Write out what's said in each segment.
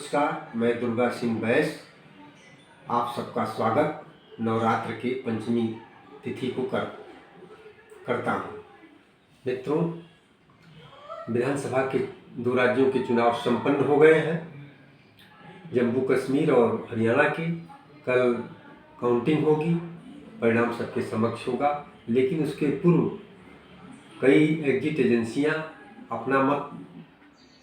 नमस्कार, मैं दुर्गा सिंह बैस आप सबका स्वागत नवरात्र के पंचमी तिथि को करता हूँ। मित्रों, विधानसभा के 2 राज्यों के चुनाव संपन्न हो गए हैं। जम्मू कश्मीर और हरियाणा की कल काउंटिंग होगी, परिणाम सबके समक्ष होगा। लेकिन उसके पूर्व कई एग्जिट एजेंसियां अपना मत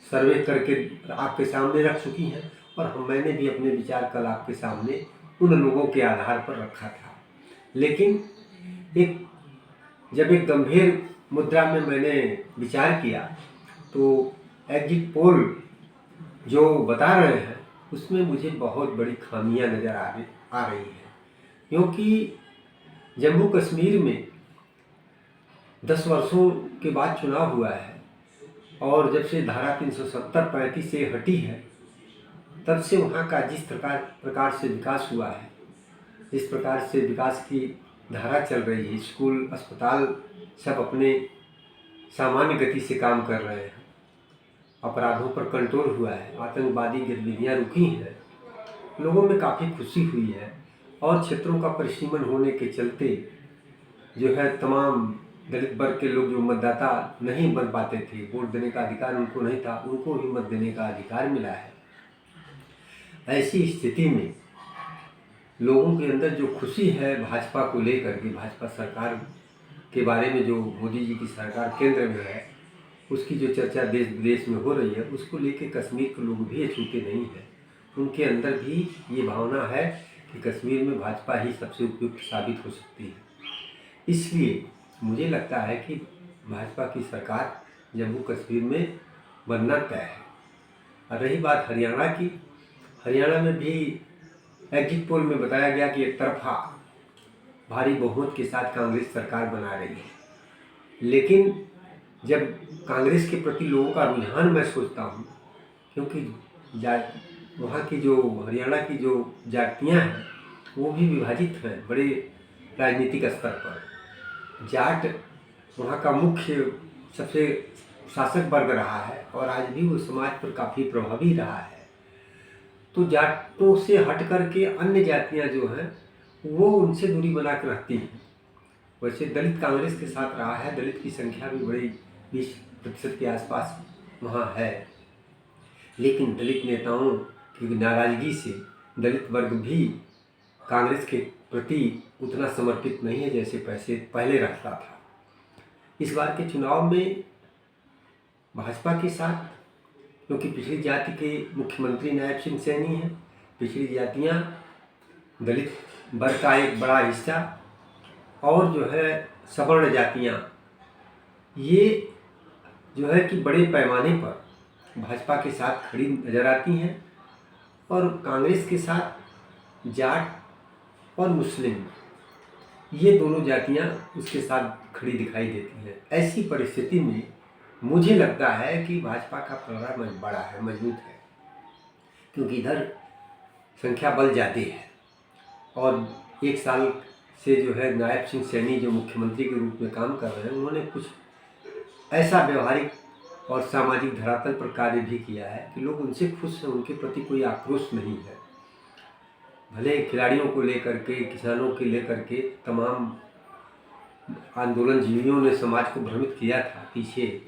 सर्वे करके आपके सामने रख चुकी हैं और मैंने भी अपने विचार कल आपके सामने उन लोगों के आधार पर रखा था। लेकिन जब एक गंभीर मुद्रा में मैंने विचार किया तो एग्जिट पोल जो बता रहे हैं उसमें मुझे बहुत बड़ी खामियां नज़र आ रही हैं, क्योंकि जम्मू कश्मीर में 10 वर्षों के बाद चुनाव हुआ है और जब से धारा 370-35 से हटी है तब से वहाँ का जिस प्रकार से विकास हुआ है, जिस प्रकार से विकास की धारा चल रही है, स्कूल अस्पताल सब अपने सामान्य गति से काम कर रहे हैं, अपराधों पर कंट्रोल हुआ है, आतंकवादी गतिविधियाँ रुकी हैं, लोगों में काफ़ी खुशी हुई है और क्षेत्रों का परिसीमन होने के चलते जो है तमाम दलित वर्ग के लोग जो मतदाता नहीं बन पाते थे, वोट देने का अधिकार उनको नहीं था, उनको भी मत देने का अधिकार मिला है। ऐसी स्थिति में लोगों के अंदर जो खुशी है भाजपा को लेकर के, भाजपा सरकार के बारे में जो मोदी जी की सरकार केंद्र में है उसकी जो चर्चा देश विदेश में हो रही है, उसको लेकर कश्मीर के लोग भी अछूते नहीं हैं। उनके अंदर भी ये भावना है कि कश्मीर में भाजपा ही सबसे उपयुक्त साबित हो सकती है। इसलिए मुझे लगता है कि भाजपा की सरकार जम्मू कश्मीर में बनना तय है। और रही बात हरियाणा की, हरियाणा में भी एग्जिट पोल में बताया गया कि एक तरफा भारी बहुमत के साथ कांग्रेस सरकार बना रही है। लेकिन जब कांग्रेस के प्रति लोगों का रुझान मैं सोचता हूँ, क्योंकि वहाँ की जो हरियाणा की जो जातियाँ हैं वो भी विभाजित हैं बड़े राजनीतिक स्तर पर। जाट वहाँ का मुख्य सबसे शासक वर्ग रहा है और आज भी वो समाज पर काफ़ी प्रभावी रहा है। तो जाटों से हट करके अन्य जातियाँ जो हैं वो उनसे दूरी बना कर रखती हैं। वैसे दलित कांग्रेस के साथ रहा है, दलित की संख्या भी बड़ी 20% के आसपास वहाँ है। लेकिन दलित नेताओं की नाराज़गी से दलित वर्ग भी कांग्रेस के प्रति उतना समर्पित नहीं है जैसे पहले रखता था। इस बार के चुनाव में भाजपा के साथ, क्योंकि पिछड़ी जाति के मुख्यमंत्री नायब सिंह सैनी हैं, पिछड़ी जातियाँ दलित वर्ग का एक बड़ा हिस्सा और जो है सवर्ण जातियाँ, ये जो है कि बड़े पैमाने पर भाजपा के साथ खड़ी नज़र आती हैं और कांग्रेस के साथ जाट और मुस्लिम ये दोनों जातियां उसके साथ खड़ी दिखाई देती हैं। ऐसी परिस्थिति में मुझे लगता है कि भाजपा का पलड़ा बड़ा है, मजबूत है, क्योंकि इधर संख्या बल ज़्यादा है और 1 साल से जो है नायब सिंह सैनी जो मुख्यमंत्री के रूप में काम कर रहे हैं, उन्होंने कुछ ऐसा व्यवहारिक और सामाजिक धरातल पर कार्य भी किया है कि लोग उनसे खुश हैं, उनके प्रति कोई आक्रोश नहीं है। भले खिलाड़ियों को लेकर के, किसानों के लेकर के तमाम आंदोलनजीवियों ने समाज को भ्रमित किया था पीछे,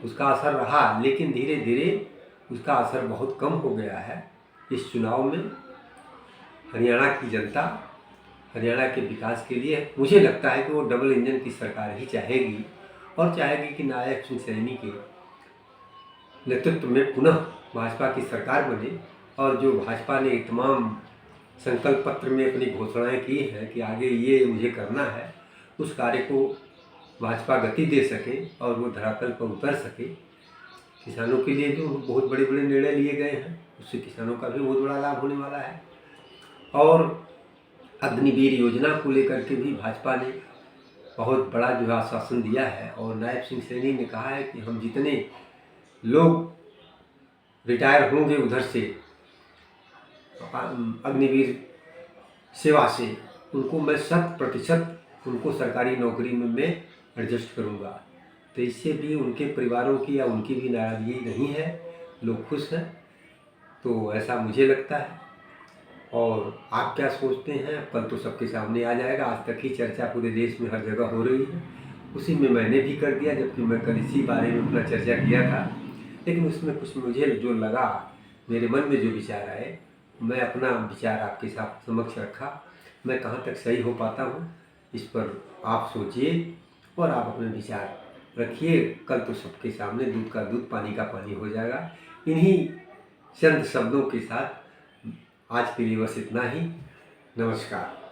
उसका असर रहा, लेकिन धीरे धीरे उसका असर बहुत कम हो गया है। इस चुनाव में हरियाणा की जनता हरियाणा के विकास के लिए मुझे लगता है कि वो डबल इंजन की सरकार ही चाहेगी और चाहेगी कि नायब सिंह सैनी के नेतृत्व में पुनः भाजपा की सरकार बने और जो भाजपा ने तमाम संकल्प पत्र में अपनी घोषणाएं की हैं कि आगे ये मुझे करना है, उस कार्य को भाजपा गति दे सके और वो धरातल पर उतर सके। किसानों के लिए भी बहुत बड़े बड़े निर्णय लिए गए हैं, उससे किसानों का भी बहुत बड़ा लाभ होने वाला है। और अग्निवीर योजना को लेकर के भी भाजपा ने बहुत बड़ा जो आश्वासन दिया है और नायब सिंह सैनी ने कहा है कि हम जितने लोग रिटायर होंगे उधर से अग्निवीर सेवा से, उनको मैं 100% उनको सरकारी नौकरी में मैं एडजस्ट करूंगा। तो इससे भी उनके परिवारों की या उनकी भी नाराज़गी नहीं है, लोग खुश हैं। तो ऐसा मुझे लगता है। और आप क्या सोचते हैं, कल तो सबके सामने आ जाएगा। आज तक ही चर्चा पूरे देश में हर जगह हो रही है, उसी में मैंने भी कर दिया, जबकि मैं कल इसी बारे में अपना चर्चा किया था। लेकिन उसमें कुछ मुझे जो लगा, मेरे मन में जो विचार आए, मैं अपना विचार आपके साथ समक्ष रखा। मैं कहाँ तक सही हो पाता हूँ इस पर आप सोचिए और आप अपने विचार रखिए। कल तो सबके सामने दूध का दूध, पानी का पानी हो जाएगा। इन्हीं चंद शब्दों के साथ आज के लिए बस इतना ही। नमस्कार।